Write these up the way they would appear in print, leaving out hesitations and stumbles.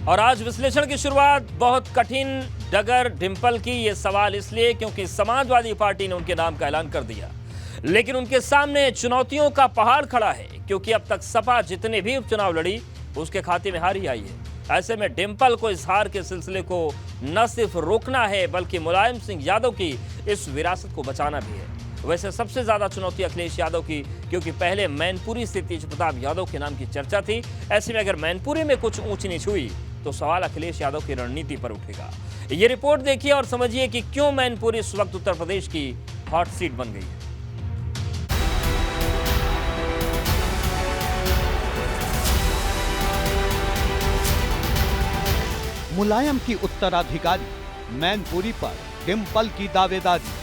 और आज विश्लेषण की शुरुआत बहुत कठिन डगर डिंपल की। ये सवाल इसलिए क्योंकि समाजवादी पार्टी ने उनके नाम का ऐलान कर दिया, लेकिन उनके सामने चुनौतियों का पहाड़ खड़ा है, क्योंकि अब तक सपा जितने भी उपचुनाव लड़ी उसके खाते में हार ही आई है। ऐसे में डिंपल को इस हार के सिलसिले को न सिर्फ रोकना है बल्कि मुलायम सिंह यादव की इस विरासत को बचाना भी है। वैसे सबसे ज्यादा चुनौती अखिलेश यादव की, क्योंकि पहले मैनपुरी से तेज प्रताप यादव के नाम की चर्चा थी। ऐसे में अगर मैनपुरी में कुछ ऊंच नीच हुई तो सवाल अखिलेश यादव की रणनीति पर उठेगा। ये रिपोर्ट देखिए और समझिए कि क्यों मैनपुरी इस वक्त उत्तर प्रदेश की हॉट सीट बन गई है। मुलायम की उत्तराधिकारी, मैनपुरी पर डिंपल की दावेदारी।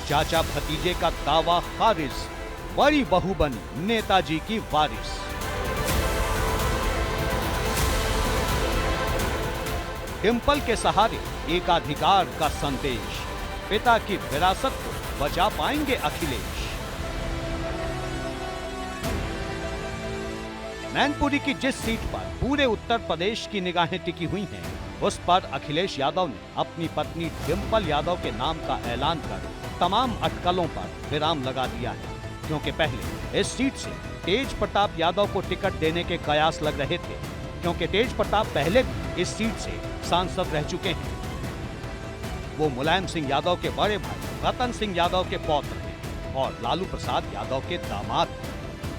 चाचा भतीजे का दावा खारिज, बड़ी बहू बनी नेताजी की वारिस। डिंपल के सहारे एकाधिकार का संदेश, पिता की विरासत को बचा पाएंगे अखिलेश। मैनपुरी की जिस सीट पर पूरे उत्तर प्रदेश की निगाहें टिकी हुई हैं, उस पर अखिलेश यादव ने अपनी पत्नी डिंपल यादव के नाम का ऐलान कर तमाम अटकलों पर विराम लगा दिया है, क्योंकि पहले इस सीट से तेज प्रताप यादव को टिकट देने के कयास लग रहे थे, क्योंकि तेज प्रताप पहले भी इस सीट से सांसद रह चुके हैं। वो मुलायम सिंह यादव के बड़े भाई रतन सिंह यादव के पौत्र हैं और लालू प्रसाद यादव के दामाद हैं।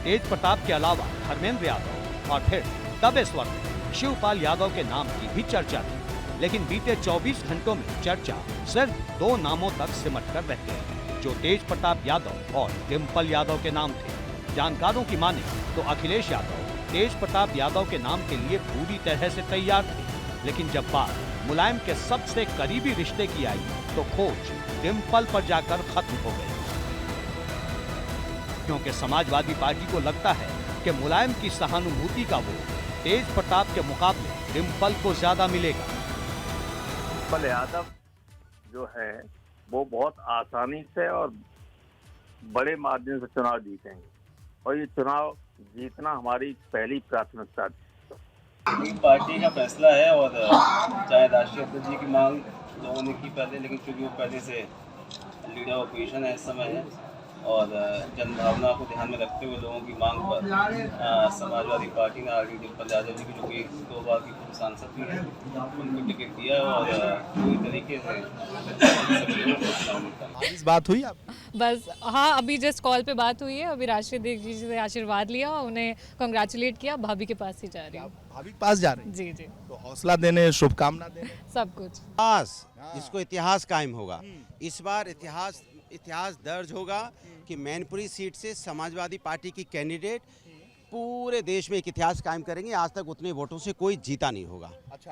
तेज प्रताप के अलावा धर्मेंद्र यादव और फिर दबे स्वर में शिवपाल यादव के नाम की भी चर्चा थी, लेकिन बीते 24 घंटों में चर्चा सिर्फ 2 नामों तक सिमट कर रह गई, जो तेज प्रताप यादव और डिंपल यादव के नाम थे। जानकारों की माने तो अखिलेश यादव तेज प्रताप यादव के नाम के लिए पूरी तरह से तैयार थे, लेकिन जब बात मुलायम के सबसे करीबी रिश्ते की आई तो खोज डिंपल पर जाकर खत्म हो गई, क्योंकि समाजवादी पार्टी को लगता है कि मुलायम की सहानुभूति का वो तेज प्रताप के मुकाबले डिंपल को ज्यादा मिलेगा। डिंपल यादव जो है वो बहुत आसानी से और बड़े मार्जिन से चुनाव जीतेंगे, और ये चुनाव जीतना हमारी पहली प्राथमिकता थी। पार्टी का फैसला है, और चाहे राष्ट्रीय अध्यक्ष जी की मांग लोगों ने की पहले, लेकिन चूंकि वो पहले से लीडर ऑपोजिशन है इस समय है, और जनभावना को ध्यान में रखते हुए लोगों की मांग पर समाजवादी पार्टी ने आगे डिंपल यादव जी की, जो कि 2 बार की पूर्व सांसद भी है, उनको टिकट दिया है और पूरी तरीके से बात हुई आप? बस हाँ, अभी जस्ट कॉल पे बात हुई है। अभी राष्ट्रीय अध्यक्ष जी से आशीर्वाद लिया, उन्हें कांग्रेचुलेट किया। भाभी के पास ही जा रही हूँ। भाभी के पास जा रहे हैं? जी जी, तो हौसला देने, शुभकामना देने, सब कुछ। जिसको इतिहास कायम होगा, इस बार इतिहास दर्ज होगा कि मैनपुरी सीट से समाजवादी पार्टी की कैंडिडेट पूरे देश में एक इतिहास कायम करेंगे। आज तक उतने वोटों से कोई जीता नहीं होगा। अच्छा,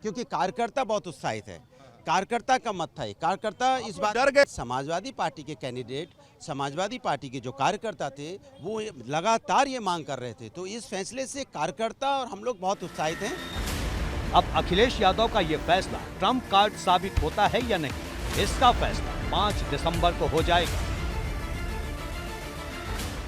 क्योंकि कार्यकर्ता बहुत उत्साहित है, कार्यकर्ता का मत था। कार्यकर्ता इस बार डर गए। समाजवादी पार्टी के कैंडिडेट, समाजवादी पार्टी के जो कार्यकर्ता थे, वो लगातार ये मांग कर रहे थे, तो इस फैसले से कार्यकर्ता और हम लोग बहुत उत्साहित हैं। अब अखिलेश यादव का ये फैसला ट्रम्प कार्ड साबित होता है या नहीं, इसका फैसला 5 दिसंबर को हो जाएगा।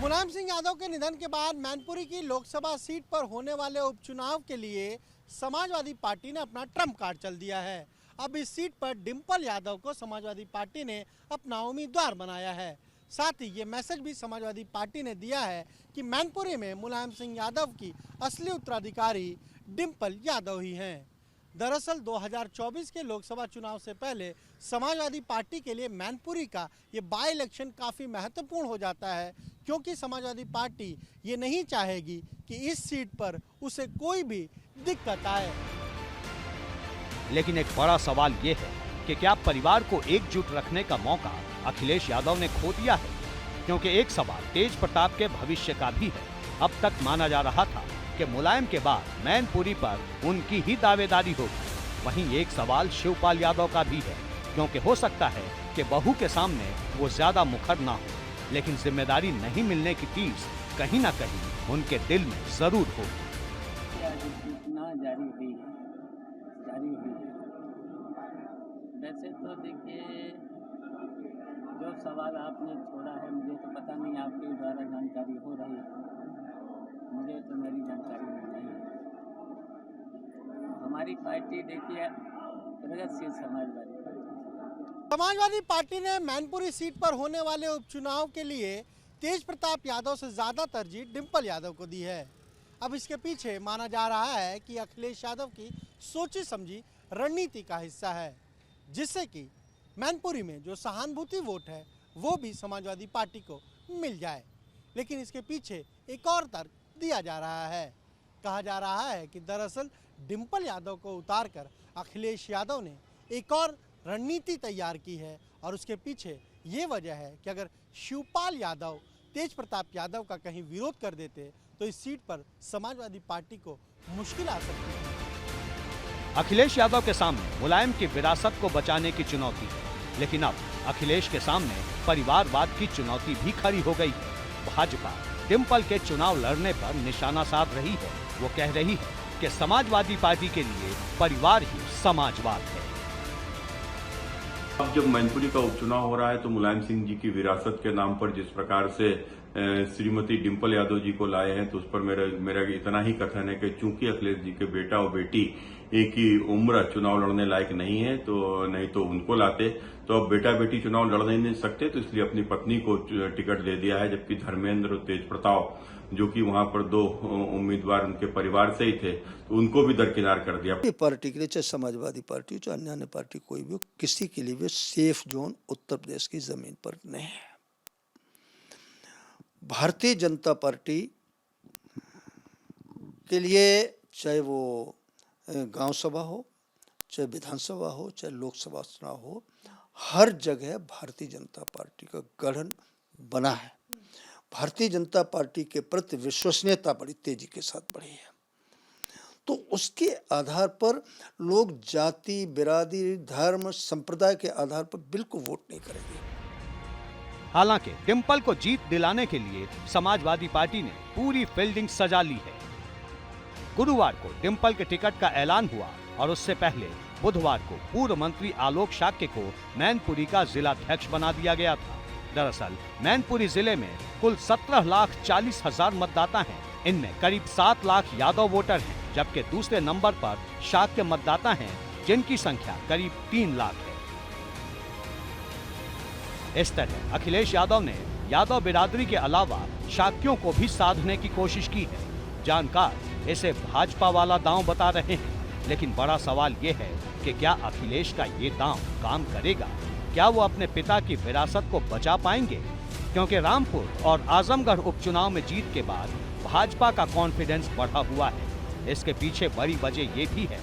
मुलायम सिंह यादव के निधन के बाद मैनपुरी की लोकसभा सीट पर होने वाले उपचुनाव के लिए समाजवादी पार्टी ने अपना ट्रम्प कार्ड चल दिया है। अब इस सीट पर डिंपल यादव को समाजवादी पार्टी ने अपना उम्मीदवार बनाया है। साथ ही ये मैसेज भी समाजवादी पार्टी ने दिया है कि मैनपुरी में मुलायम सिंह यादव की असली उत्तराधिकारी डिंपल यादव ही हैं। दरअसल 2024 के लोकसभा चुनाव से पहले समाजवादी पार्टी के लिए मैनपुरी का ये बाई इलेक्शन काफ़ी महत्वपूर्ण हो जाता है, क्योंकि समाजवादी पार्टी ये नहीं चाहेगी कि इस सीट पर उसे कोई भी दिक्कत आए। लेकिन एक बड़ा सवाल ये है कि क्या परिवार को एकजुट रखने का मौका अखिलेश यादव ने खो दिया है, क्योंकि एक सवाल तेज प्रताप के भविष्य का भी है। अब तक माना जा रहा था कि मुलायम के बाद मैनपुरी पर उनकी ही दावेदारी होगी। वहीं एक सवाल शिवपाल यादव का भी है, क्योंकि हो सकता है कि बहू के सामने वो ज्यादा मुखर ना हो, लेकिन जिम्मेदारी नहीं मिलने की टीस कहीं ना कहीं उनके दिल में जरूर हो। जारी हुई है। वैसे तो देखिए, जो सवाल आपने छोड़ा है, मुझे तो पता नहीं आपके द्वारा जानकारी हो रही है, मुझे तो मेरी जानकारी में नहीं है। हमारी पार्टी देखिए प्रगतिशील समाजवादी पार्टी। समाजवादी पार्टी ने मैनपुरी सीट पर होने वाले उपचुनाव के लिए तेज प्रताप यादव से ज़्यादा तरजीह डिंपल यादव को दी है। अब इसके पीछे माना जा रहा है कि अखिलेश यादव की सोची समझी रणनीति का हिस्सा है, जिससे कि मैनपुरी में जो सहानुभूति वोट है वो भी समाजवादी पार्टी को मिल जाए। लेकिन इसके पीछे एक और तर्क दिया जा रहा है। कहा जा रहा है कि दरअसल डिंपल यादव को उतारकर अखिलेश यादव ने एक और रणनीति तैयार की है और उसके पीछे ये वजह है कि अगर शिवपाल यादव तेज प्रताप यादव का कहीं विरोध कर देते तो इस सीट पर समाजवादी पार्टी को मुश्किल आ सकती है। अखिलेश यादव के सामने मुलायम की विरासत को बचाने की चुनौती है, लेकिन अब अखिलेश के सामने परिवारवाद की चुनौती भी खड़ी हो गई है। भाजपा डिंपल के चुनाव लड़ने पर निशाना साध रही है। वो कह रही है कि समाजवादी पार्टी के लिए परिवार ही समाजवाद है। अब जब मैनपुरी का उपचुनाव हो रहा है तो मुलायम सिंह जी की विरासत के नाम पर जिस प्रकार से श्रीमती डिंपल यादव जी को लाए हैं, तो उस पर मेरा इतना ही कथन है कि चूंकि अखिलेश जी के बेटा और बेटी एक ही उम्र चुनाव लड़ने लायक नहीं है, तो नहीं तो उनको लाते, तो अब बेटा बेटी चुनाव लड़ नहीं सकते, तो इसलिए अपनी पत्नी को टिकट दे दिया है। जबकि धर्मेंद्र और तेज प्रताप जो कि वहां पर 2 उम्मीदवार उनके परिवार से ही थे, तो उनको भी दरकिनार कर दिया। पार्टी के लिए, चाहे समाजवादी पार्टी हो चाहे अन्य पार्टी कोई भी हो, किसी के लिए भी सेफ जोन उत्तर प्रदेश की जमीन पर नहीं है। भारतीय जनता पार्टी के लिए चाहे वो गांव सभा हो, चाहे विधानसभा हो, चाहे लोकसभा चुनाव हो, हर जगह भारतीय जनता पार्टी का गठन बना है। भारतीय जनता पार्टी के प्रति विश्वसनीयता बड़ी तेजी के साथ बढ़ी है, तो उसके आधार पर लोग जाति, बिरादरी, धर्म, संप्रदाय के आधार पर बिल्कुल वोट नहीं करेंगे। हालांकि डिंपल को जीत दिलाने के लिए समाजवादी पार्टी ने पूरी फील्डिंग सजा ली है। गुरुवार को डिंपल के टिकट का ऐलान हुआ और उससे पहले बुधवार को पूर्व मंत्री आलोक शाक्य को मैनपुरी का जिलाध्यक्ष बना दिया गया था। दरअसल मैनपुरी जिले में कुल 17,40,000 मतदाता हैं। इनमें करीब 7 लाख यादव वोटर हैं, जबकि दूसरे नंबर पर शाक्य मतदाता हैं, जिनकी संख्या करीब 3 लाख है। इस तरह अखिलेश यादव ने यादव बिरादरी के अलावा शाक्यों को भी साधने की कोशिश की है। जानकार इसे भाजपा वाला दांव बता रहे हैं, लेकिन बड़ा सवाल ये है कि क्या अखिलेश का ये दांव काम करेगा? क्या वो अपने पिता की विरासत को बचा पाएंगे? क्योंकि रामपुर और आजमगढ़ उपचुनाव में जीत के बाद भाजपा का कॉन्फिडेंस बढ़ा हुआ है। इसके पीछे बड़ी वजह ये भी है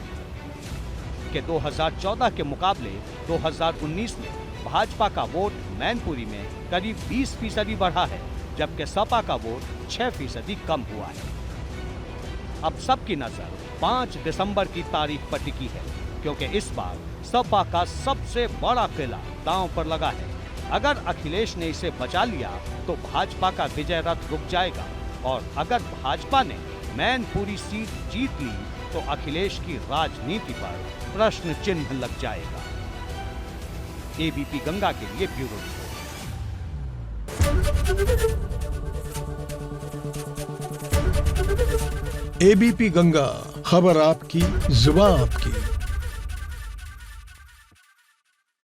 कि 2014 के मुकाबले 2019 में भाजपा का वोट मैनपुरी में करीब 20% बढ़ा है, जबकि सपा का वोट 6% कम हुआ है। अब सबकी नजर 5 दिसंबर की तारीख पर टिकी है, क्योंकि इस बार सपा का सबसे बड़ा किला दांव पर लगा है। अगर अखिलेश ने इसे बचा लिया तो भाजपा का विजय रथ रुक जाएगा, और अगर भाजपा ने मैनपुरी सीट जीत ली तो अखिलेश की राजनीति पर प्रश्न चिन्ह लग जाएगा। एबीपी गंगा के लिए ब्यूरो रिपोर्ट। एबीपी गंगा, खबर आपकी, जुबान आपकी।